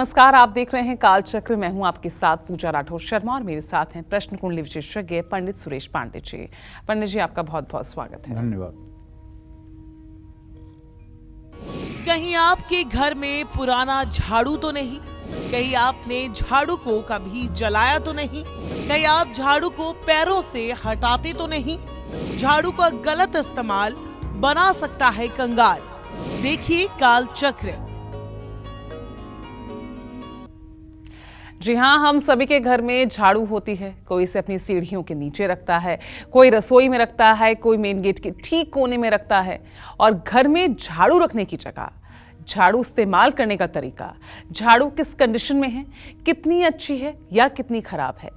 नमस्कार, आप देख रहे हैं कालचक्र। मैं हूं आपके साथ पूजा राठौर शर्मा और मेरे साथ हैं प्रश्न कुंडली विशेषज्ञ पंडित सुरेश पांडे जी। पंडित जी, आपका बहुत बहुत स्वागत है। धन्यवाद। कहीं आपके घर में पुराना झाड़ू तो नहीं? कहीं आपने झाड़ू को कभी जलाया तो नहीं? कहीं आप झाड़ू को पैरों से हटाते तो नहीं? झाड़ू का गलत इस्तेमाल बना सकता है कंगाल। देखिए कालचक्र। जी हाँ, हम सभी के घर में झाड़ू होती है। कोई इसे अपनी सीढ़ियों के नीचे रखता है, कोई रसोई में रखता है, कोई मेन गेट के ठीक कोने में रखता है। और घर में झाड़ू रखने की जगह झाड़ू इस्तेमाल करने का तरीका, झाड़ू किस कंडीशन में है, कितनी अच्छी है या कितनी खराब है,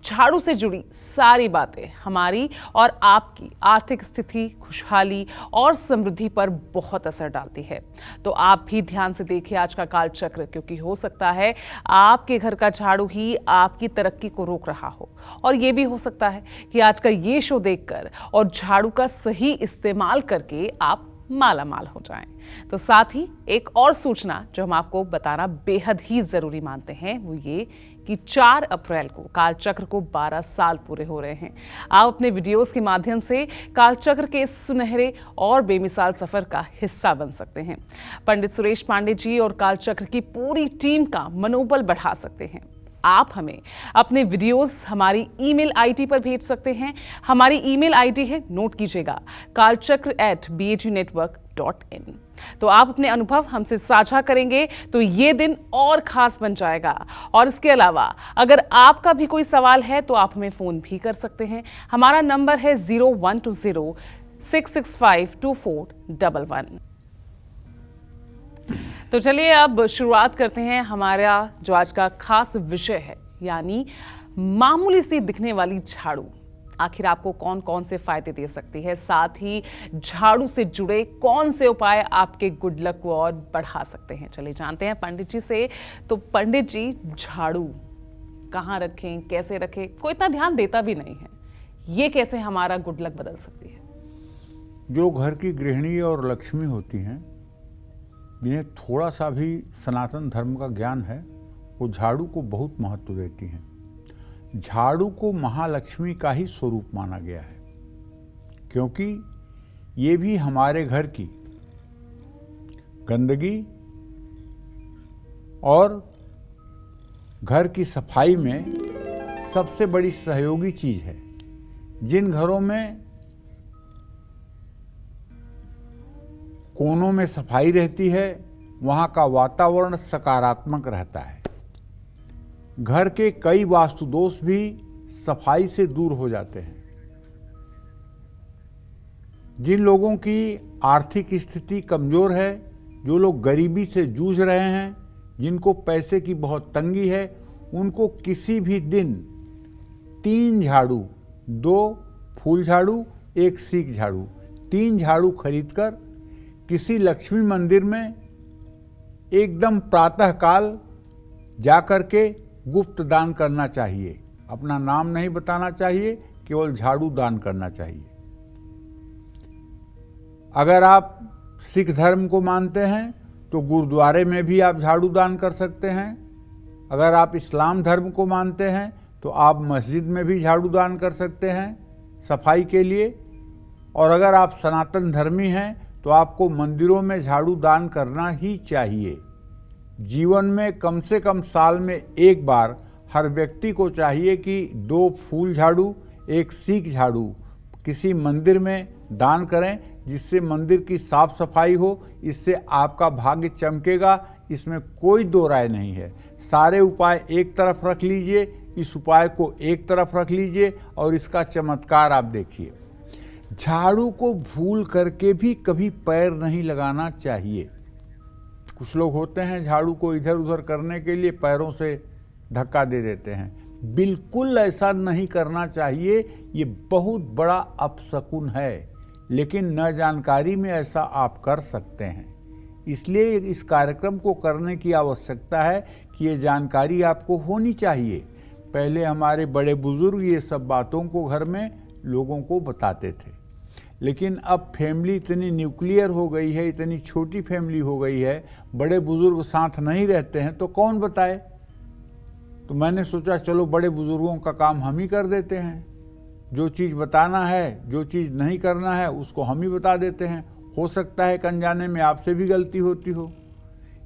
झाड़ू से जुड़ी सारी बातें हमारी और आपकी आर्थिक स्थिति, खुशहाली और समृद्धि पर बहुत असर डालती है। तो आप भी ध्यान से देखिए आज का कालचक्र, क्योंकि हो सकता है आपके घर का झाड़ू ही आपकी तरक्की को रोक रहा हो। और ये भी हो सकता है कि आज का ये शो देखकर और झाड़ू का सही इस्तेमाल करके आप माला माल हो जाएं। तो साथ ही एक और सूचना जो हम आपको बताना बेहद ही जरूरी मानते हैं वो ये कि 4 अप्रैल को कालचक्र को 12 साल पूरे हो रहे हैं। आप अपने वीडियोस के माध्यम से कालचक्र के इस सुनहरे और बेमिसाल सफर का हिस्सा बन सकते हैं। पंडित सुरेश पांडे जी और कालचक्र की पूरी टीम का मनोबल बढ़ा सकते हैं। आप हमें अपने वीडियोस हमारी ईमेल आईडी पर भेज सकते हैं। हमारी ईमेल आईडी है, नोट कीजिएगा, kalchakra@bagnetwork.in। तो आप अपने अनुभव हमसे साझा करेंगे तो ये दिन और खास बन जाएगा। और इसके अलावा अगर आपका भी कोई सवाल है तो आप हमें फोन भी कर सकते हैं। हमारा नंबर है 0120-665-2411। तो चलिए अब शुरुआत करते हैं हमारा जो आज का खास विषय है, यानी मामूली सी दिखने वाली झाड़ू आखिर आपको कौन कौन से फायदे दे सकती है, साथ ही झाड़ू से जुड़े कौन से उपाय आपके गुड लक को और बढ़ा सकते हैं। चलिए जानते हैं पंडित जी से। तो पंडित जी, झाड़ू कहाँ रखें, कैसे रखें? कोई इतना ध्यान देता भी नहीं है, ये कैसे हमारा गुड लक बदल सकती है? जो घर की गृहिणी और लक्ष्मी होती हैं, जिन्हें थोड़ा सा भी सनातन धर्म का ज्ञान है, वो झाड़ू को बहुत महत्व देती हैं। झाड़ू को महालक्ष्मी का ही स्वरूप माना गया है, क्योंकि ये भी हमारे घर की गंदगी और घर की सफाई में सबसे बड़ी सहयोगी चीज है। जिन घरों में कोनों में सफाई रहती है, वहाँ का वातावरण सकारात्मक रहता है। घर के कई वास्तु दोष भी सफाई से दूर हो जाते हैं। जिन लोगों की आर्थिक स्थिति कमजोर है, जो लोग गरीबी से जूझ रहे हैं, जिनको पैसे की बहुत तंगी है, उनको किसी भी दिन 3 झाड़ू, 2 फूल झाड़ू, 1 सीक झाड़ू, 3 झाड़ू खरीदकर किसी लक्ष्मी मंदिर में एकदम प्रातःकाल जाकर के गुप्त दान करना चाहिए। अपना नाम नहीं बताना चाहिए, केवल झाड़ू दान करना चाहिए। अगर आप सिख धर्म को मानते हैं तो गुरुद्वारे में भी आप झाड़ू दान कर सकते हैं। अगर आप इस्लाम धर्म को मानते हैं तो आप मस्जिद में भी झाड़ू दान कर सकते हैं सफाई के लिए। और अगर आप सनातन धर्मी हैं तो आपको मंदिरों में झाड़ू दान करना ही चाहिए। जीवन में कम से कम साल में एक बार हर व्यक्ति को चाहिए कि 2 फूल झाड़ू, 1 सीक झाड़ू किसी मंदिर में दान करें, जिससे मंदिर की साफ सफाई हो। इससे आपका भाग्य चमकेगा, इसमें कोई दो राय नहीं है। सारे उपाय एक तरफ रख लीजिए, इस उपाय को एक तरफ रख लीजिए और इसका चमत्कार आप देखिए। झाड़ू को भूल करके भी कभी पैर नहीं लगाना चाहिए। कुछ लोग होते हैं झाड़ू को इधर उधर करने के लिए पैरों से धक्का दे देते हैं। बिल्कुल ऐसा नहीं करना चाहिए, ये बहुत बड़ा अपशकुन है। लेकिन न जानकारी में ऐसा आप कर सकते हैं, इसलिए इस कार्यक्रम को करने की आवश्यकता है कि ये जानकारी आपको होनी चाहिए। पहले हमारे बड़े बुजुर्ग ये सब बातों को घर में लोगों को बताते थे, लेकिन अब फैमिली इतनी न्यूक्लियर हो गई है, इतनी छोटी फैमिली हो गई है, बड़े बुजुर्ग साथ नहीं रहते हैं, तो कौन बताए। तो मैंने सोचा चलो बड़े बुजुर्गों का काम हम ही कर देते हैं। जो चीज़ बताना है, जो चीज़ नहीं करना है, उसको हम ही बता देते हैं। हो सकता है कि अनजाने में आपसे भी गलती होती हो।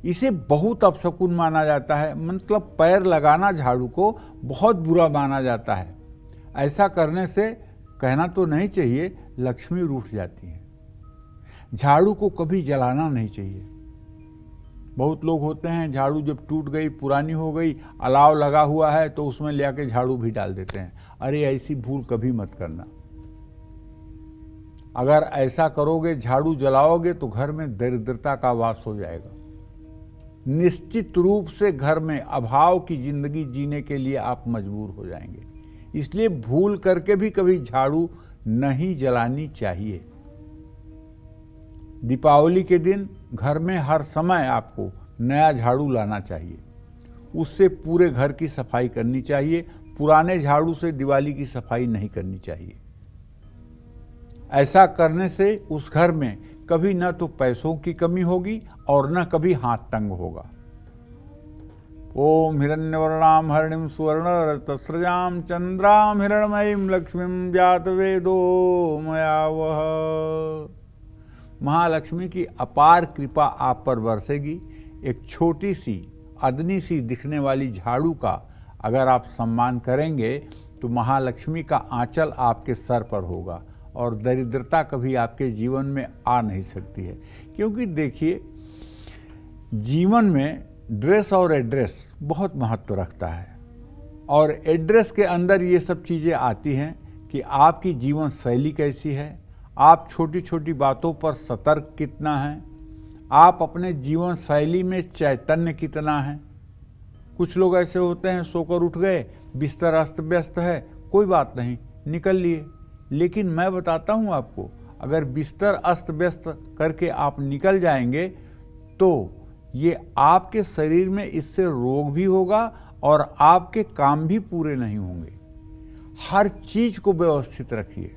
इसे बहुत अपशकुन माना जाता है, मतलब पैर लगाना झाड़ू को बहुत बुरा माना जाता है। ऐसा करने से, कहना तो नहीं चाहिए, लक्ष्मी रूठ जाती है। झाड़ू को कभी जलाना नहीं चाहिए। बहुत लोग होते हैं, झाड़ू जब टूट गई, पुरानी हो गई, अलाव लगा हुआ है तो उसमें ले आके झाड़ू भी डाल देते हैं। अरे ऐसी भूल कभी मत करना। अगर ऐसा करोगे, झाड़ू जलाओगे, तो घर में दरिद्रता का वास हो जाएगा। निश्चित रूप से घर में अभाव की जिंदगी जीने के लिए आप मजबूर हो जाएंगे। इसलिए भूल करके भी कभी झाड़ू नहीं जलानी चाहिए। दीपावली के दिन घर में हर समय आपको नया झाड़ू लाना चाहिए। उससे पूरे घर की सफाई करनी चाहिए। पुराने झाड़ू से दिवाली की सफाई नहीं करनी चाहिए। ऐसा करने से उस घर में कभी न तो पैसों की कमी होगी और न कभी हाथ तंग होगा। ओम हिरण्यवर्णाम हरिणीम सुवर्ण रजतस्रजाम चंद्राम हिरणमयीम लक्ष्मीम जात वेदो मया वह। महालक्ष्मी की अपार कृपा आप पर बरसेगी। एक छोटी सी अदनी सी दिखने वाली झाड़ू का अगर आप सम्मान करेंगे तो महालक्ष्मी का आंचल आपके सर पर होगा और दरिद्रता कभी आपके जीवन में आ नहीं सकती है। क्योंकि देखिए, जीवन में ड्रेस और एड्रेस बहुत महत्व रखता है और एड्रेस के अंदर ये सब चीज़ें आती हैं कि आपकी जीवन शैली कैसी है, आप छोटी छोटी बातों पर सतर्क कितना हैं, आप अपने जीवन शैली में चैतन्य कितना है। कुछ लोग ऐसे होते हैं, सोकर उठ गए, बिस्तर अस्त व्यस्त है, कोई बात नहीं, निकल लिए। लेकिन मैं बताता हूँ आपको, अगर बिस्तर अस्त व्यस्त करके आप निकल जाएंगे तो ये आपके शरीर में इससे रोग भी होगा और आपके काम भी पूरे नहीं होंगे। हर चीज को व्यवस्थित रखिए।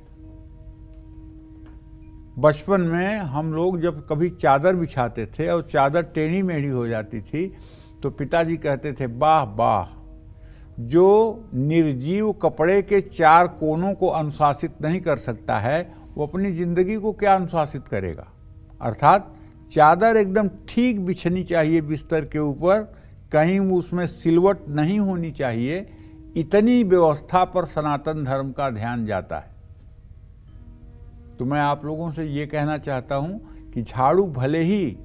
बचपन में हम लोग जब कभी चादर बिछाते थे और चादर टेढ़ी मेढ़ी हो जाती थी तो पिताजी कहते थे, वाह वाह, जो निर्जीव कपड़े के चार कोनों को अनुशासित नहीं कर सकता है वो अपनी जिंदगी को क्या अनुशासित करेगा। अर्थात चादर एकदम ठीक बिछनी चाहिए बिस्तर के ऊपर, कहीं उसमें सिलवट नहीं होनी चाहिए। इतनी व्यवस्था पर सनातन धर्म का ध्यान जाता है। तो मैं आप लोगों से ये कहना चाहता हूं कि झाड़ू भले ही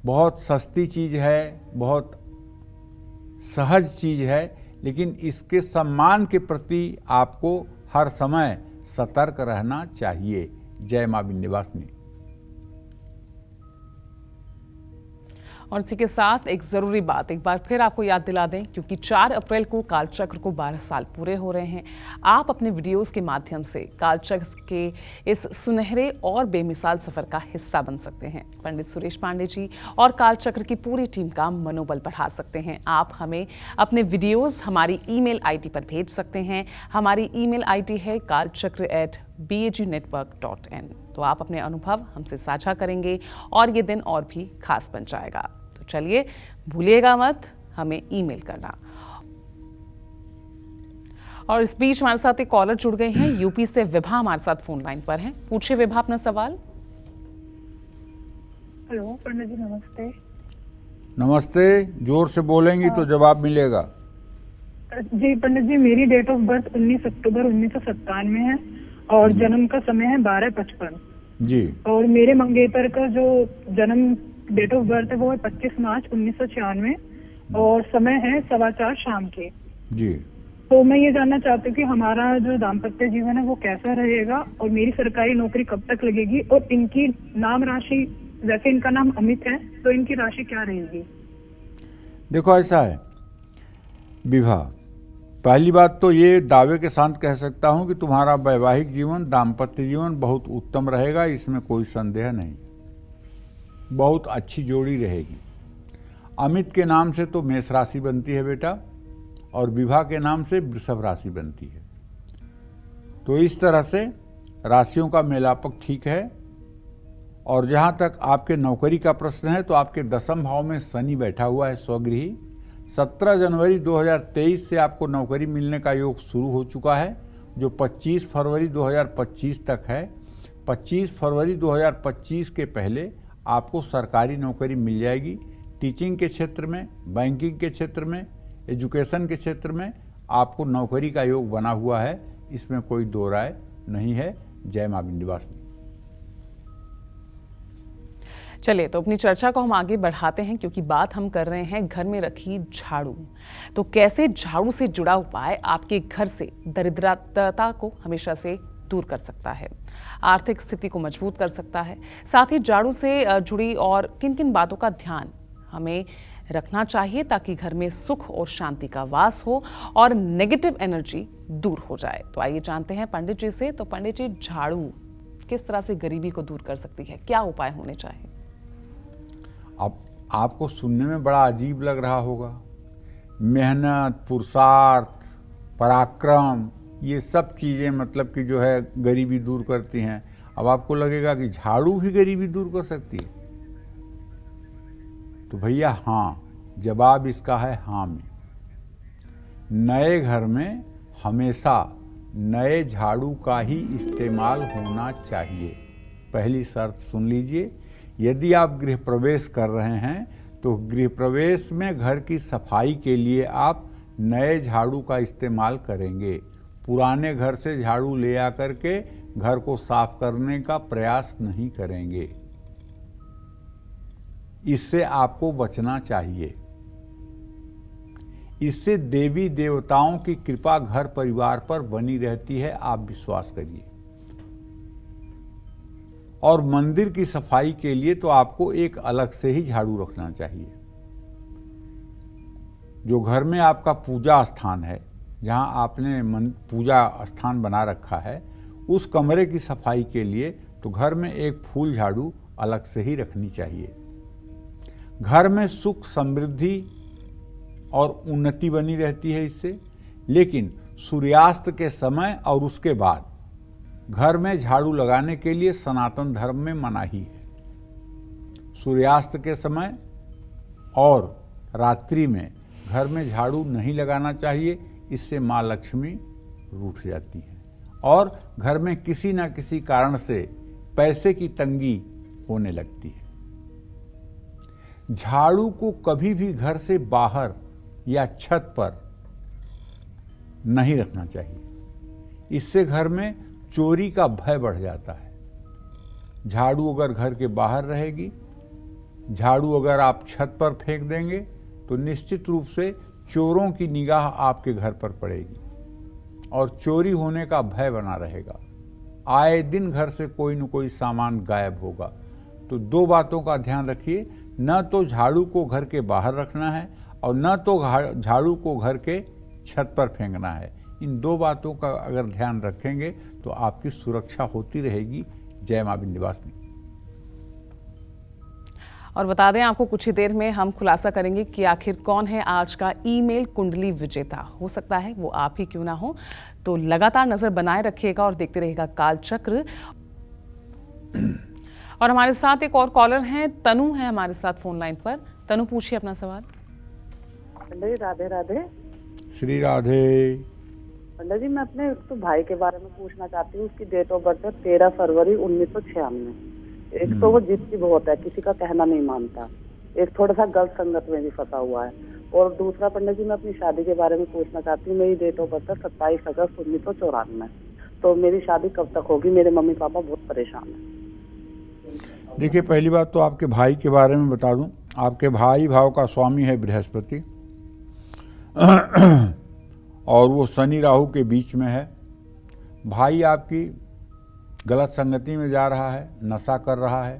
बहुत सस्ती चीज है, बहुत सहज चीज है, लेकिन इसके सम्मान के प्रति आपको हर समय सतर्क रहना चाहिए। जय मां विंध्यवासिनी। और इसी के साथ एक ज़रूरी बात एक बार फिर आपको याद दिला दें, क्योंकि 4 अप्रैल को कालचक्र को 12 साल पूरे हो रहे हैं। आप अपने वीडियोस के माध्यम से कालचक्र के इस सुनहरे और बेमिसाल सफ़र का हिस्सा बन सकते हैं। पंडित सुरेश पांडे जी और कालचक्र की पूरी टीम का मनोबल बढ़ा सकते हैं। आप हमें अपने वीडियोज़ हमारी ईमेल आईडी पर भेज सकते हैं। हमारी ईमेल आईडी है kalchakra@bagnetwork.in। तो आप अपने अनुभव हमसे साझा करेंगे और ये दिन और भी खास बन जाएगा। तो चलिए, भूलिएगा मत हमें ईमेल करना। और इस बीच हमारे साथ एक कॉलर जुड़ गए हैं। यूपी से विभा हमारे साथ फोन लाइन पर हैं। पूछिए विभा अपना सवाल। हेलो पंडित जी, नमस्ते। नमस्ते, जोर से बोलेंगी तो जवाब मिलेगा। जी पंडित जी, मेरी डेट ऑफ बर्थ 19 अक्टूबर 1997 है और जन्म का समय है 12:55 जी। और मेरे मंगेतर का जो जन्म डेट ऑफ बर्थ है वो है 25 मार्च 1996 और समय है 4:15 शाम के जी। तो मैं ये जानना चाहती हूँ कि हमारा जो दाम्पत्य जीवन है वो कैसा रहेगा और मेरी सरकारी नौकरी कब तक लगेगी और इनकी नाम राशि, वैसे इनका नाम अमित है, तो इनकी राशि क्या रहेगी। देखो ऐसा है विभा, पहली बात तो ये दावे के साथ कह सकता हूं कि तुम्हारा वैवाहिक जीवन, दाम्पत्य जीवन बहुत उत्तम रहेगा, इसमें कोई संदेह नहीं। बहुत अच्छी जोड़ी रहेगी। अमित के नाम से तो मेष राशि बनती है बेटा और विभा के नाम से वृषभ राशि बनती है। तो इस तरह से राशियों का मेलापक ठीक है। और जहाँ तक आपके नौकरी का प्रश्न है तो आपके 10वें भाव में शनि बैठा हुआ है स्वगृही। 17 जनवरी 2023 से आपको नौकरी मिलने का योग शुरू हो चुका है, जो 25 फरवरी 2025 तक है। 25 फरवरी 2025 के पहले आपको सरकारी नौकरी मिल जाएगी। टीचिंग के क्षेत्र में, बैंकिंग के क्षेत्र में, एजुकेशन के क्षेत्र में आपको नौकरी का योग बना हुआ है, इसमें कोई दो राय नहीं है। जय मां विंध्यवासिनी। चलिए तो अपनी चर्चा को हम आगे बढ़ाते हैं, क्योंकि बात हम कर रहे हैं घर में रखी झाड़ू। तो कैसे झाड़ू से जुड़ा उपाय आपके घर से दरिद्रता को हमेशा से दूर कर सकता है, आर्थिक स्थिति को मजबूत कर सकता है। साथ ही झाड़ू से जुड़ी और किन किन बातों का ध्यान हमें रखना चाहिए ताकि घर में सुख और शांति का वास हो और नेगेटिव एनर्जी दूर हो जाए। तो आइए जानते हैं पंडित जी से। तो पंडित जी, झाड़ू किस तरह से गरीबी को दूर कर सकती है, क्या उपाय होने चाहिए? अब आपको सुनने में बड़ा अजीब लग रहा होगा, मेहनत, पुरुषार्थ, पराक्रम, ये सब चीज़ें मतलब कि जो है गरीबी दूर करती हैं। अब आपको लगेगा कि झाड़ू भी गरीबी दूर कर सकती है, तो भैया हाँ, जवाब इसका है हाँ में। नए घर में हमेशा नए झाड़ू का ही इस्तेमाल होना चाहिए। पहली शर्त सुन लीजिए, यदि आप गृह प्रवेश कर रहे हैं तो गृह प्रवेश में घर की सफाई के लिए आप नए झाड़ू का इस्तेमाल करेंगे। पुराने घर से झाड़ू ले आकर के घर को साफ करने का प्रयास नहीं करेंगे, इससे आपको बचना चाहिए। इससे देवी देवताओं की कृपा घर परिवार पर बनी रहती है, आप विश्वास करिए। और मंदिर की सफाई के लिए तो आपको एक अलग से ही झाड़ू रखना चाहिए। जो घर में आपका पूजा स्थान है, जहां आपने पूजा स्थान बना रखा है, उस कमरे की सफाई के लिए तो घर में एक फूल झाड़ू अलग से ही रखनी चाहिए। घर में सुख, समृद्धि और उन्नति बनी रहती है इससे। लेकिन सूर्यास्त के समय और उसके बाद घर में झाड़ू लगाने के लिए सनातन धर्म में मनाही है। सूर्यास्त के समय और रात्रि में घर में झाड़ू नहीं लगाना चाहिए, इससे माँ लक्ष्मी रूठ जाती हैं और घर में किसी न किसी कारण से पैसे की तंगी होने लगती है। झाड़ू को कभी भी घर से बाहर या छत पर नहीं रखना चाहिए, इससे घर में चोरी का भय बढ़ जाता है। झाड़ू अगर घर के बाहर रहेगी, झाड़ू अगर आप छत पर फेंक देंगे तो निश्चित रूप से चोरों की निगाह आपके घर पर पड़ेगी और चोरी होने का भय बना रहेगा। आए दिन घर से कोई न कोई सामान गायब होगा। तो दो बातों का ध्यान रखिए, न तो झाड़ू को घर के बाहर रखना है और न तो झाड़ू को घर के छत पर फेंकना है। इन दो बातों का अगर ध्यान रखेंगे तो आपकी सुरक्षा होती रहेगी। जय मां विंध्यवासिनी। और बता दें आपको, कुछ ही देर में हम खुलासा करेंगे कि आखिर कौन है आज का ईमेल कुंडली विजेता। हो सकता है वो आप ही क्यों ना हो। तो लगातार नजर बनाए रखिएगा और देखते रहिएगा कालचक्र। और हमारे साथ एक और कॉलर हैं, तनु है हमारे साथ फोन लाइन पर। तनु, पूछिए अपना सवाल। पंडित जी राधे राधे। श्री राधे। पंडित जी, मैं अपने तो भाई के बारे में पूछना चाहती हूँ। उसकी डेट ऑफ बर्थ है 13 फरवरी 1996। एक तो वो जिद्दी बहुत है, किसी का कहना नहीं मानता। एक थोड़ा सा गलत संगत में भी फंसा हुआ है। और दूसरा पंडित जी, मैं अपनी शादी के बारे में पूछना चाहती हूँ। मेरी डेट ऑफ बर्थ है 27 अगस्त 1994। तो मेरी शादी कब तक होगी? मेरे मम्मी पापा बहुत परेशान हैं। देखिए, पहली बात तो आपके भाई के बारे में बता दूं। आपके भाई भाव का स्वामी है बृहस्पति और वो शनि राहु के बीच में है। भाई आपकी गलत संगति में जा रहा है, नशा कर रहा है,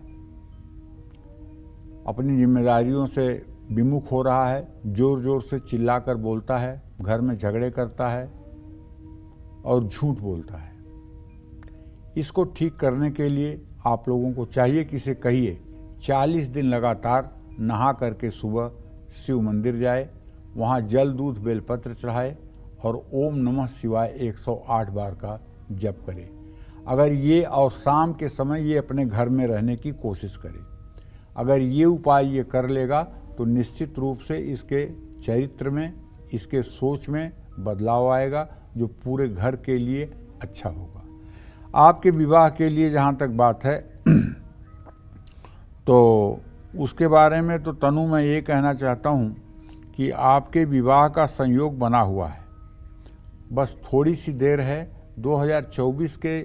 अपनी जिम्मेदारियों से विमुख हो रहा है, जोर जोर से चिल्लाकर बोलता है, घर में झगड़े करता है और झूठ बोलता है। इसको ठीक करने के लिए आप लोगों को चाहिए कि इसे कहिए 40 दिन लगातार नहा करके सुबह शिव मंदिर जाए, वहाँ जल दूध बेलपत्र चढ़ाए और ओम नमः शिवाय 108 बार का जप करे। अगर ये और शाम के समय ये अपने घर में रहने की कोशिश करे। अगर ये उपाय ये कर लेगा तो निश्चित रूप से इसके चरित्र में, इसके सोच में बदलाव आएगा, जो पूरे घर के लिए अच्छा होगा। आपके विवाह के लिए जहाँ तक बात है तो उसके बारे में तो तनु मैं ये कहना चाहता हूँ कि आपके विवाह का संयोग बना हुआ है, बस थोड़ी सी देर है। 2024 के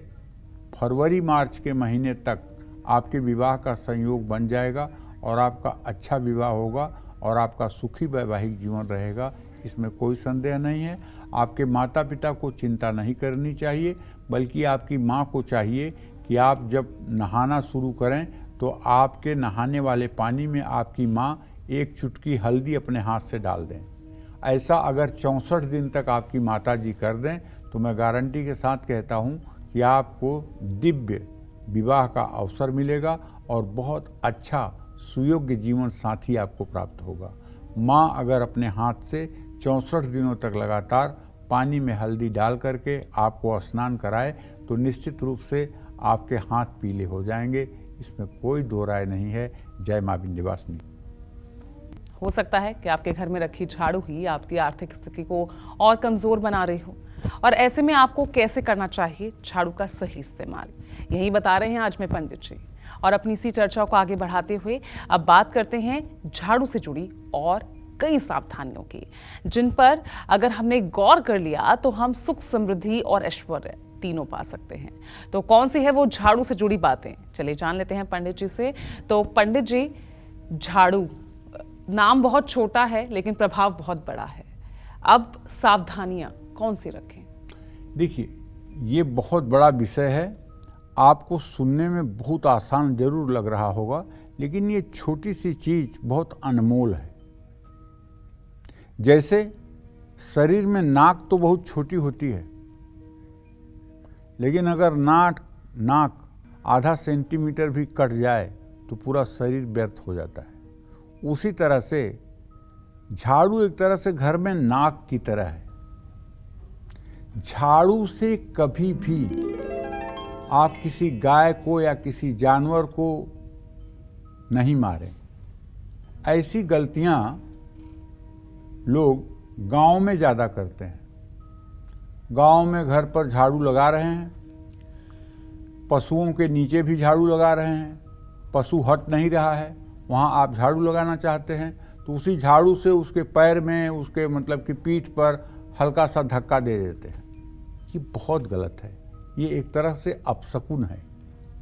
फरवरी मार्च के महीने तक आपके विवाह का संयोग बन जाएगा और आपका अच्छा विवाह होगा और आपका सुखी वैवाहिक जीवन रहेगा, इसमें कोई संदेह नहीं है। आपके माता पिता को चिंता नहीं करनी चाहिए, बल्कि आपकी माँ को चाहिए कि आप जब नहाना शुरू करें तो आपके नहाने वाले पानी में आपकी माँ एक चुटकी हल्दी अपने हाथ से डाल दें। ऐसा अगर 64 दिन तक आपकी माताजी कर दें तो मैं गारंटी के साथ कहता हूँ कि आपको दिव्य विवाह का अवसर मिलेगा और बहुत अच्छा सुयोग्य जीवन साथी आपको प्राप्त होगा। माँ अगर अपने हाथ से 64 दिनों तक लगातार पानी में हल्दी डाल करके आपको स्नान कराए तो निश्चित रूप से आपके हाथ पीले हो जाएंगे, इसमें कोई दो राय नहीं है। जय माँ विंध्यवासिनी। हो सकता है कि आपके घर में रखी झाड़ू ही आपकी आर्थिक स्थिति को और कमजोर बना रही हो, और ऐसे में आपको कैसे करना चाहिए झाड़ू का सही इस्तेमाल, यही बता रहे हैं आज में पंडित जी। और अपनी इसी चर्चा को आगे बढ़ाते हुए अब बात करते हैं झाड़ू से जुड़ी और कई सावधानियों की, जिन पर अगर हमने गौर कर लिया तो हम सुख, समृद्धि और ऐश्वर्य तीनों पा सकते हैं। तो कौन सी है वो झाड़ू से जुड़ी बातें, चलिए जान लेते हैं पंडित जी से। तो पंडित जी, झाड़ू नाम बहुत छोटा है लेकिन प्रभाव बहुत बड़ा है, अब सावधानियां कौन सी रखें? देखिए, ये बहुत बड़ा विषय है, आपको सुनने में बहुत आसान जरूर लग रहा होगा, लेकिन ये छोटी सी चीज बहुत अनमोल है। जैसे शरीर में नाक तो बहुत छोटी होती है, लेकिन अगर नाक आधा सेंटीमीटर भी कट जाए तो पूरा शरीर व्यर्थ हो जाता है। उसी तरह से झाड़ू एक तरह से घर में नाक की तरह है। झाड़ू से कभी भी आप किसी गाय को या किसी जानवर को नहीं मारें। ऐसी गलतियां लोग गांव में ज़्यादा करते हैं। गांव में घर पर झाड़ू लगा रहे हैं, पशुओं के नीचे भी झाड़ू लगा रहे हैं, पशु हट नहीं रहा है, वहाँ आप झाड़ू लगाना चाहते हैं तो उसी झाड़ू से उसके पैर में, उसके मतलब कि पीठ पर हल्का सा धक्का दे देते हैं। ये बहुत गलत है, ये एक तरह से अपशकुन है,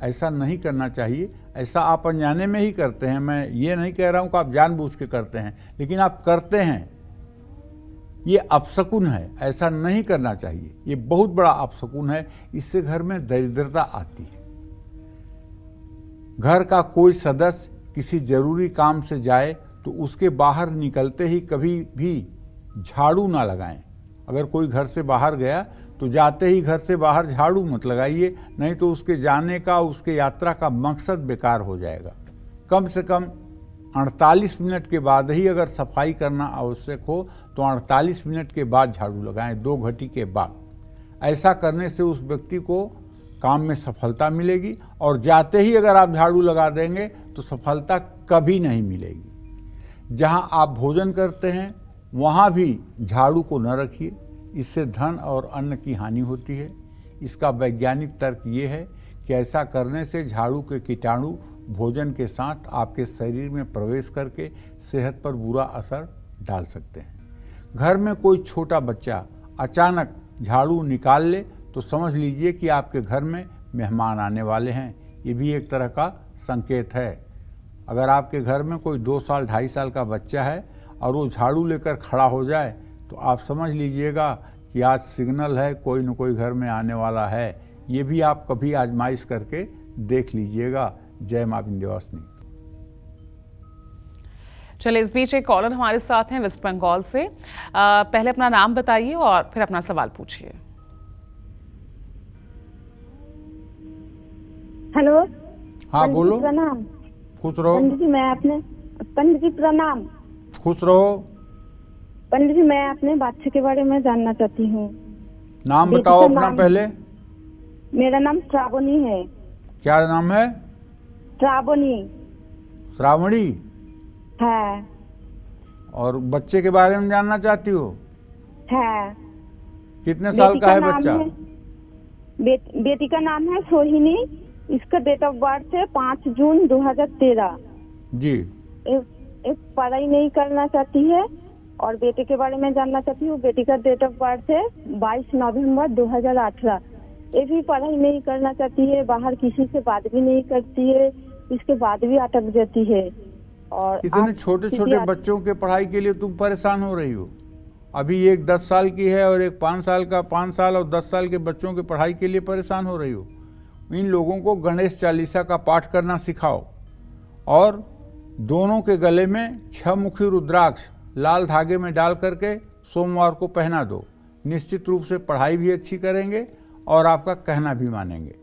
ऐसा नहीं करना चाहिए। ऐसा आप अनजाने में ही करते हैं, मैं ये नहीं कह रहा हूँ कि आप जानबूझ के करते हैं, लेकिन आप करते हैं, ये अपशकुन है, ऐसा नहीं करना चाहिए। ये बहुत बड़ा अपशकुन है, इससे घर में दरिद्रता आती है। घर का कोई सदस्य किसी जरूरी काम से जाए तो उसके बाहर निकलते ही कभी भी झाड़ू ना लगाएं। अगर कोई घर से बाहर गया तो जाते ही घर से बाहर झाड़ू मत लगाइए, नहीं तो उसके जाने का, उसके यात्रा का मकसद बेकार हो जाएगा। कम से कम 48 मिनट के बाद ही अगर सफाई करना आवश्यक हो तो 48 मिनट के बाद झाड़ू लगाएं, 2 घंटे के बाद। ऐसा करने से उस व्यक्ति को काम में सफलता मिलेगी, और जाते ही अगर आप झाड़ू लगा देंगे तो सफलता कभी नहीं मिलेगी। जहां आप भोजन करते हैं वहां भी झाड़ू को न रखिए, इससे धन और अन्न की हानि होती है। इसका वैज्ञानिक तर्क ये है कि ऐसा करने से झाड़ू के कीटाणु भोजन के साथ आपके शरीर में प्रवेश करके सेहत पर बुरा असर डाल सकते हैं। घर में कोई छोटा बच्चा अचानक झाड़ू निकाल ले तो समझ लीजिए कि आपके घर में मेहमान आने वाले हैं, ये भी एक तरह का संकेत है। अगर आपके घर में कोई 2 साल 2.5 साल का बच्चा है और वो झाड़ू लेकर खड़ा हो जाए तो आप समझ लीजिएगा कि आज सिग्नल है, कोई न कोई घर में आने वाला है। ये भी आप कभी आजमाइश करके देख लीजिएगा। जय मां विंध्यवासिनी। चलिए, इस बीच एक कॉलर हमारे साथ हैं वेस्ट बंगाल से। पहले अपना नाम बताइए और फिर अपना सवाल पूछिए। हेलो। हाँ बोलो। प्रणाम। खुश रहो। पंडित जी, मैं अपने पंडित जी प्रणाम। खुश रहो। पंडित जी, मैं अपने बच्चे के बारे में जानना चाहती हूँ। नाम बताओ अपना पहले। मेरा नाम श्रावणी है। क्या नाम है? श्रावणी श्रावणी। है। और बच्चे के बारे में जानना चाहती हो? है। कितने साल बेटी का है नाम बच्चा? बेटी का नाम है सोहिनी। इसका डेट ऑफ बर्थ है 5 जून 2013। जी। एक पढ़ाई नहीं करना चाहती है। और बेटे के बारे में जानना चाहती हूँ। बेटी का डेट ऑफ बर्थ है 22 नवंबर 2018। ये भी पढ़ाई नहीं करना चाहती है, बाहर किसी से बात भी नहीं करती है, इसके बाद भी अटक जाती है। और इतने छोटे छोटे बच्चों के पढ़ाई के लिए तुम परेशान हो रही हो? अभी एक 10 साल की है और एक 5 साल का, 5 साल और 10 साल के बच्चों के पढ़ाई के लिए परेशान हो रही हो? इन लोगों को गणेश चालीसा का पाठ करना सिखाओ और दोनों के गले में 6 मुखी रुद्राक्ष लाल धागे में डाल करके सोमवार को पहना दो। निश्चित रूप से पढ़ाई भी अच्छी करेंगे और आपका कहना भी मानेंगे।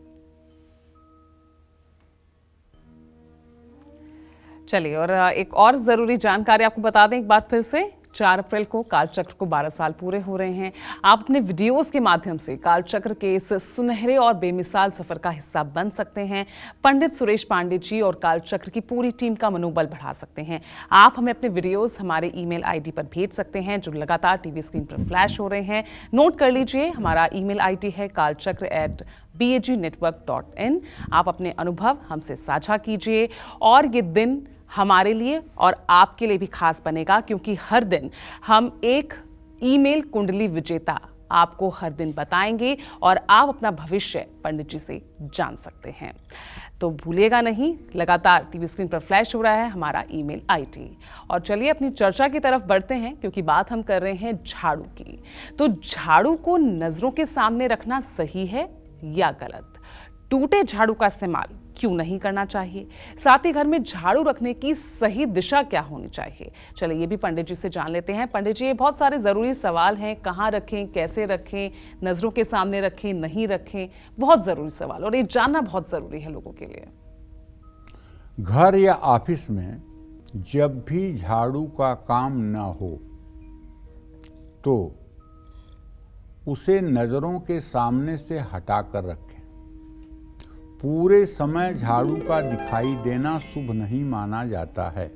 चलिए, और एक और जरूरी जानकारी आपको बता दें एक बात फिर से। 4 अप्रैल को कालचक्र को 12 साल पूरे हो रहे हैं। आप अपने वीडियोस के माध्यम से कालचक्र के इस सुनहरे और बेमिसाल सफर का हिस्सा बन सकते हैं। पंडित सुरेश पांडे जी और कालचक्र की पूरी टीम का मनोबल बढ़ा सकते हैं। आप हमें अपने वीडियोस हमारे ईमेल आईडी पर भेज सकते हैं जो लगातार टीवी स्क्रीन पर फ्लैश हो रहे हैं। नोट कर लीजिए, हमारा ईमेल आईडी है kalchakra@bagnetwork.in। आप अपने अनुभव हमसे साझा कीजिए और ये दिन हमारे लिए और आपके लिए भी खास बनेगा, क्योंकि हर दिन हम एक ईमेल कुंडली विजेता आपको हर दिन बताएंगे और आप अपना भविष्य पंडित जी से जान सकते हैं। तो भूलिएगा नहीं, लगातार टीवी स्क्रीन पर फ्लैश हो रहा है हमारा ईमेल आईडी। और चलिए अपनी चर्चा की तरफ बढ़ते हैं, क्योंकि बात हम कर रहे हैं झाड़ू की। तो झाड़ू को नजरों के सामने रखना सही है या गलत? टूटे झाड़ू का इस्तेमाल क्यों नहीं करना चाहिए? साथ ही घर में झाड़ू रखने की सही दिशा क्या होनी चाहिए? चलिए ये भी पंडित जी से जान लेते हैं। पंडित जी, ये बहुत सारे जरूरी सवाल हैं। कहाँ रखें, कैसे रखें, नजरों के सामने रखें, नहीं रखें, बहुत जरूरी सवाल, और ये जानना बहुत जरूरी है लोगों के लिए। घर या ऑफिस में जब भी झाड़ू का काम न हो तो उसे नजरों के सामने से हटाकर रखें। पूरे समय झाड़ू का दिखाई देना शुभ नहीं माना जाता है।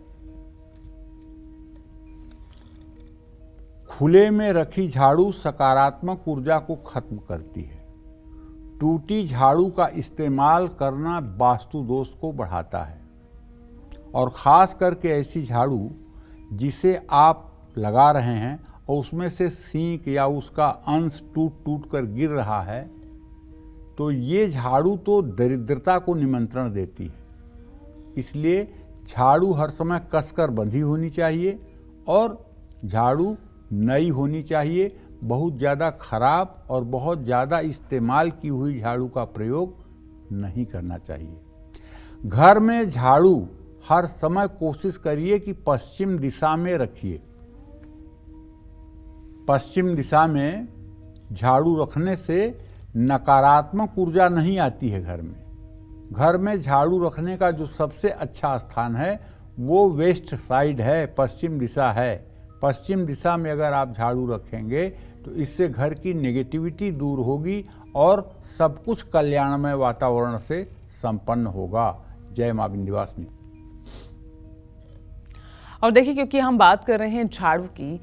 खुले में रखी झाड़ू सकारात्मक ऊर्जा को खत्म करती है। टूटी झाड़ू का इस्तेमाल करना वास्तु दोष को बढ़ाता है और खास करके ऐसी झाड़ू जिसे आप लगा रहे हैं और उसमें से सींक या उसका अंश टूट टूट कर गिर रहा है, तो ये झाड़ू तो दरिद्रता को निमंत्रण देती है। इसलिए झाड़ू हर समय कसकर बंधी होनी चाहिए और झाड़ू नई होनी चाहिए। बहुत ज़्यादा खराब और बहुत ज़्यादा इस्तेमाल की हुई झाड़ू का प्रयोग नहीं करना चाहिए। घर में झाड़ू हर समय कोशिश करिए कि पश्चिम दिशा में रखिए। पश्चिम दिशा में झाड़ू रखने से नकारात्मक ऊर्जा नहीं आती है घर में। घर में झाड़ू रखने का जो सबसे अच्छा स्थान है वो वेस्ट साइड है, पश्चिम दिशा है। पश्चिम दिशा में अगर आप झाड़ू रखेंगे तो इससे घर की नेगेटिविटी दूर होगी और सब कुछ कल्याणमय वातावरण से संपन्न होगा। जय मां विंध्यवासिनी। और देखिए, क्योंकि हम बात कर रहे हैं झाड़ू की,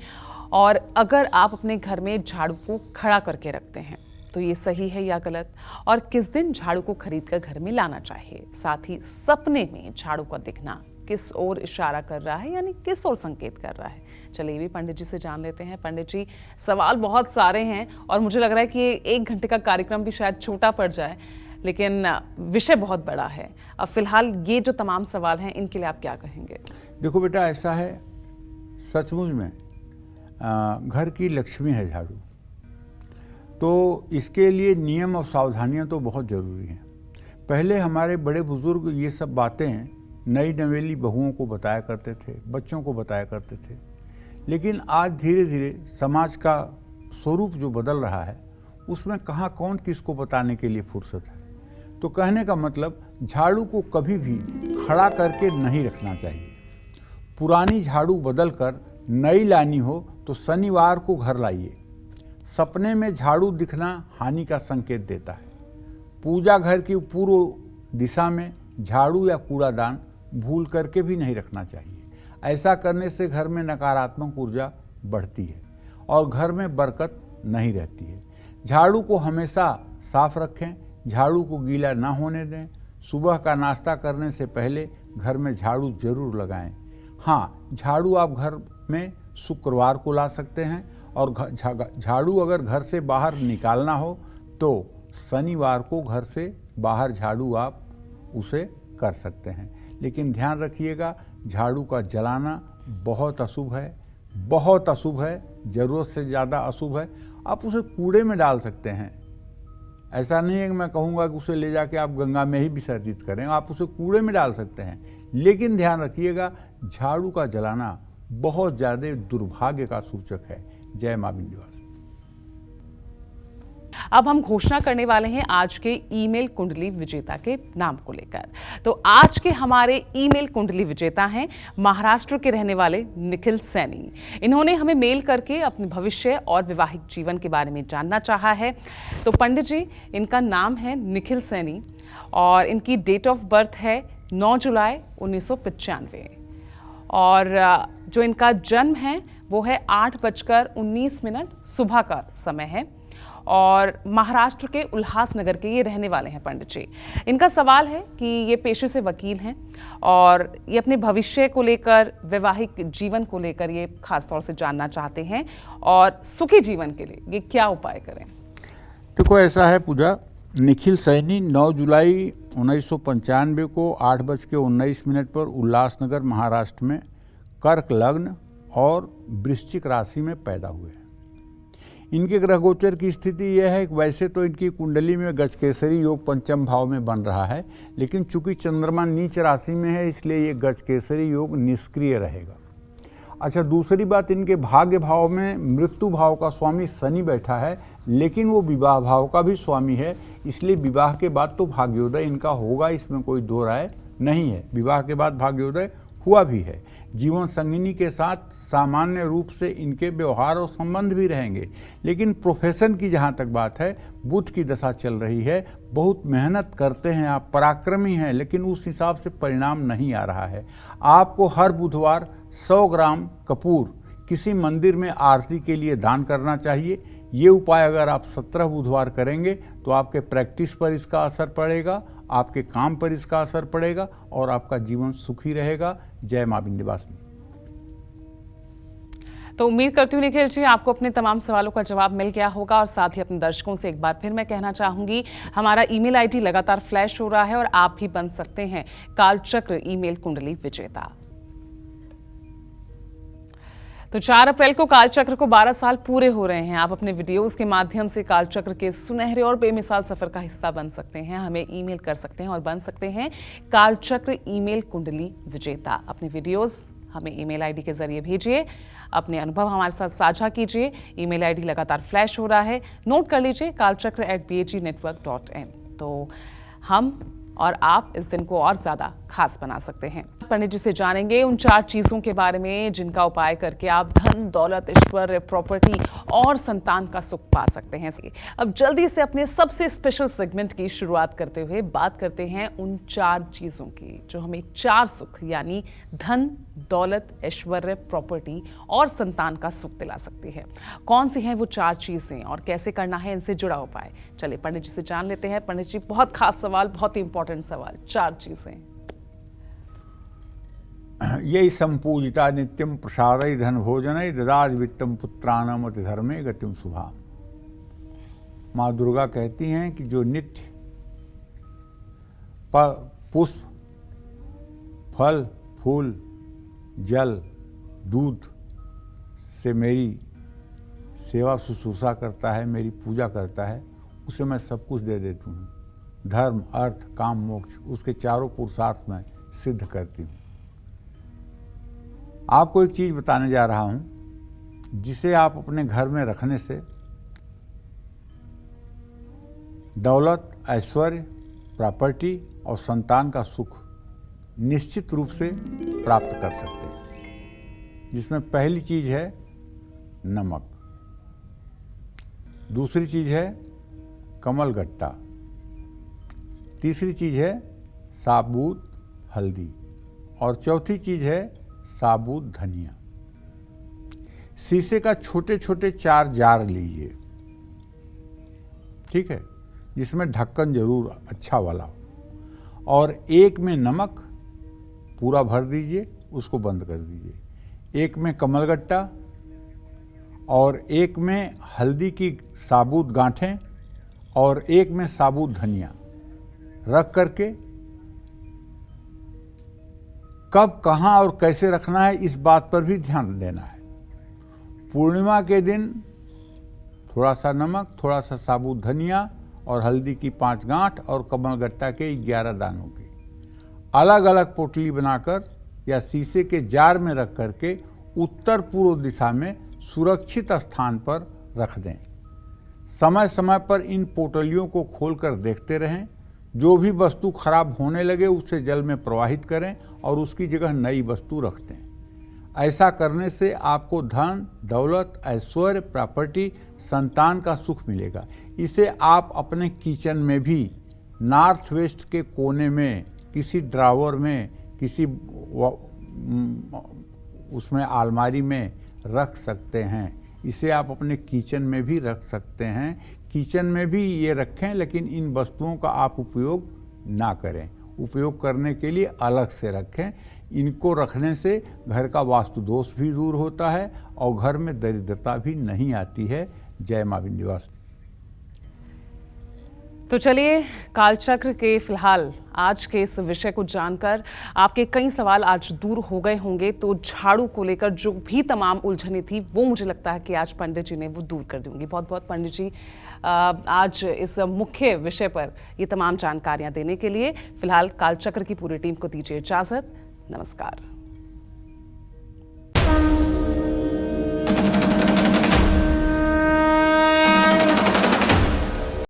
और अगर आप अपने घर में झाड़ू को खड़ा करके रखते हैं तो ये सही है या गलत? और किस दिन झाड़ू को खरीद कर घर में लाना चाहिए? साथ ही सपने में झाड़ू का दिखना किस ओर इशारा कर रहा है, यानी किस ओर संकेत कर रहा है? चलिए ये भी पंडित जी से जान लेते हैं। पंडित जी, सवाल बहुत सारे हैं और मुझे लग रहा है कि ये 1 घंटे का कार्यक्रम भी शायद छोटा पड़ जाए, लेकिन विषय बहुत बड़ा है। अब फिलहाल ये जो तमाम सवाल हैं इनके लिए आप क्या कहेंगे? देखो बेटा, ऐसा है, सचमुच में घर की लक्ष्मी है झाड़ू, तो इसके लिए नियम और सावधानियां तो बहुत ज़रूरी हैं। पहले हमारे बड़े बुजुर्ग ये सब बातें नई नवेली बहुओं को बताया करते थे, बच्चों को बताया करते थे, लेकिन आज धीरे धीरे समाज का स्वरूप जो बदल रहा है उसमें कहाँ कौन किसको बताने के लिए फुर्सत है। तो कहने का मतलब, झाड़ू को कभी भी खड़ा करके नहीं रखना चाहिए। पुरानी झाड़ू बदल कर नई लानी हो तो शनिवार को घर लाइए। सपने में झाड़ू दिखना हानि का संकेत देता है। पूजा घर की पूर्व दिशा में झाड़ू या कूड़ादान भूल करके भी नहीं रखना चाहिए। ऐसा करने से घर में नकारात्मक ऊर्जा बढ़ती है और घर में बरकत नहीं रहती है। झाड़ू को हमेशा साफ रखें, झाड़ू को गीला ना होने दें। सुबह का नाश्ता करने से पहले घर में झाड़ू जरूर लगाएं। हाँ, झाड़ू आप घर में शुक्रवार को ला सकते हैं और झाड़ू अगर घर से बाहर निकालना हो तो शनिवार को घर से बाहर झाड़ू आप उसे कर सकते हैं। लेकिन ध्यान रखिएगा, झाड़ू का जलाना बहुत अशुभ है, बहुत अशुभ है, ज़रूरत से ज़्यादा अशुभ है। आप उसे कूड़े में डाल सकते हैं। ऐसा नहीं है कि मैं कहूँगा कि उसे ले जाके आप गंगा में ही विसर्जित करें, आप उसे कूड़े में डाल सकते हैं। लेकिन ध्यान रखिएगा, झाड़ू का जलाना बहुत ज़्यादा दुर्भाग्य का सूचक है। जय मां विंध्यवासिनी। अब हम घोषणा करने वाले हैं आज के ईमेल कुंडली विजेता के नाम को लेकर। तो आज के हमारे ईमेल कुंडली विजेता हैं महाराष्ट्र के रहने वाले निखिल सैनी। इन्होंने हमें मेल करके अपने भविष्य और वैवाहिक जीवन के बारे में जानना चाहा है। तो पंडित जी, इनका नाम है निखिल सैनी और इनकी डेट ऑफ बर्थ है 9 जुलाई 1995 और जो इनका जन्म है वो है 8:19 सुबह का समय है और महाराष्ट्र के उल्हासनगर के ये रहने वाले हैं पंडित जी। इनका सवाल है कि ये पेशे से वकील हैं और ये अपने भविष्य को लेकर, वैवाहिक जीवन को लेकर ये खास तौर से जानना चाहते हैं और सुखी जीवन के लिए ये क्या उपाय करें। देखो, ऐसा है पूजा, निखिल सैनी 9 जुलाई 1995 को 8:19 पर उल्लासनगर महाराष्ट्र में कर्क लग्न और वृश्चिक राशि में पैदा हुए हैं। इनके ग्रह गोचर की स्थिति यह है कि वैसे तो इनकी कुंडली में गजकेसरी योग पंचम भाव में बन रहा है, लेकिन चूंकि चंद्रमा नीच राशि में है इसलिए ये गजकेसरी योग निष्क्रिय रहेगा। अच्छा, दूसरी बात, इनके भाग्य भाव में मृत्यु भाव का स्वामी शनि बैठा है, लेकिन वो विवाह भाव का भी स्वामी है, इसलिए विवाह के बाद तो भाग्योदय इनका होगा, इसमें कोई दो राय नहीं है। विवाह के बाद भाग्योदय हुआ भी है। जीवन संगिनी के साथ सामान्य रूप से इनके व्यवहार और संबंध भी रहेंगे। लेकिन प्रोफेशन की जहाँ तक बात है, बुध की दशा चल रही है, बहुत मेहनत करते हैं आप, पराक्रमी हैं, लेकिन उस हिसाब से परिणाम नहीं आ रहा है। आपको हर बुधवार 100 ग्राम कपूर किसी मंदिर में आरती के लिए दान करना चाहिए। ये उपाय अगर आप 17 बुधवार करेंगे तो आपके प्रैक्टिस पर इसका असर पड़ेगा, आपके काम पर इसका असर पड़ेगा और आपका जीवन सुखी रहेगा। जय मां विंध्यवासिनी। तो उम्मीद करती हूँ निखिल जी आपको अपने तमाम सवालों का जवाब मिल गया होगा और साथ ही अपने दर्शकों से एक बार फिर मैं कहना चाहूंगी, हमारा ईमेल आईडी लगातार फ्लैश हो रहा है और आप भी बन सकते हैं कालचक्र ईमेल कुंडली विजेता। तो 4 अप्रैल को कालचक्र को 12 साल पूरे हो रहे हैं। आप अपने वीडियोस के माध्यम से कालचक्र के सुनहरे और बेमिसाल सफर का हिस्सा बन सकते हैं। हमें ईमेल कर सकते हैं और बन सकते हैं कालचक्र ईमेल कुंडली विजेता। अपने वीडियोस हमें ईमेल आईडी के जरिए भेजिए, अपने अनुभव हमारे साथ साझा कीजिए। ईमेल आईडी लगातार फ्लैश हो रहा है, नोट कर लीजिए kalchakra@bagnetwork.in। तो हम और आप इस दिन को और ज्यादा खास बना सकते हैं। पंडित जी से जानेंगे उन 4 चीजों के बारे में जिनका उपाय करके आप धन, दौलत, ऐश्वर्य, प्रॉपर्टी और संतान का सुख पा सकते हैं। अब जल्दी से अपने सबसे स्पेशल सेगमेंट की शुरुआत करते हुए बात करते हैं उन 4 चीजों की जो हमें 4 सुख यानी धन, दौलत, ऐश्वर्य, प्रॉपर्टी और संतान का सुख दिला सकती है। कौन सी हैं वो 4 चीजें और कैसे करना है इनसे जुड़ा उपाय, चलिए पंडित जी से जान लेते हैं। पंडित जी, बहुत खास सवाल, बहुत ही इंपॉर्टेंट सवाल, 4 चीजें। यही संपूजिता नित्यम प्रसादय धन भोजनय ददाज वित्तम पुत्राणाम अति धर्मे गतिम शुभा। माँ दुर्गा कहती हैं कि जो नित्य पुष्प, फल, फूल, जल, दूध से मेरी सेवा शुश्रूषा करता है, मेरी पूजा करता है, उसे मैं सब कुछ दे देती हूँ। धर्म, अर्थ, काम, मोक्ष, उसके चारों पुरुषार्थ में सिद्ध करती हूँ। आपको एक चीज़ बताने जा रहा हूँ जिसे आप अपने घर में रखने से दौलत, ऐश्वर्य, प्रॉपर्टी और संतान का सुख निश्चित रूप से प्राप्त कर सकते हैं। जिसमें पहली चीज़ है नमक, दूसरी चीज़ है कमलगट्टा, तीसरी चीज़ है साबुत हल्दी और चौथी चीज़ है साबुत धनिया। शीशे का छोटे छोटे 4 जार लीजिए, ठीक है, जिसमें ढक्कन जरूर अच्छा वाला हो, और एक में नमक पूरा भर दीजिए, उसको बंद कर दीजिए। एक में कमलगट्टा और एक में हल्दी की साबुत गांठें और एक में साबुत धनिया रख करके कब, कहाँ और कैसे रखना है इस बात पर भी ध्यान देना है। पूर्णिमा के दिन थोड़ा सा नमक, थोड़ा सा साबुत धनिया और हल्दी की 5 गांठ और कमलगट्टा के 11 दानों की अलग अलग पोटली बनाकर या शीशे के जार में रख करके उत्तर पूर्व दिशा में सुरक्षित स्थान पर रख दें। समय समय पर इन पोटलियों को खोलकर देखते रहें। जो भी वस्तु खराब होने लगे उसे जल में प्रवाहित करें और उसकी जगह नई वस्तु रख दें। ऐसा करने से आपको धन, दौलत, ऐश्वर्य, प्रॉपर्टी, संतान का सुख मिलेगा। इसे आप अपने किचन में भी नॉर्थ वेस्ट के कोने में, किसी ड्रावर में, किसी उसमें अलमारी में रख सकते हैं। इसे आप अपने किचन में भी रख सकते हैं। किचन में भी ये रखें, लेकिन इन वस्तुओं का आप उपयोग ना करें। उपयोग करने के लिए अलग से रखें। इनको रखने से घर का वास्तु दोष भी दूर होता है और घर में दरिद्रता भी नहीं आती है। जय मां विंध्यवासिनी। तो चलिए, कालचक्र के फिलहाल आज के इस विषय को जानकर आपके कई सवाल आज दूर हो गए होंगे। तो झाड़ू को लेकर जो भी तमाम उलझने थी वो मुझे लगता है कि आज पंडित जी ने वो दूर कर दी होंगी। बहुत बहुत पंडित जी आज इस मुख्य विषय पर ये तमाम जानकारियां देने के लिए। फिलहाल कालचक्र की पूरी टीम को दीजिए इजाजत। नमस्कार।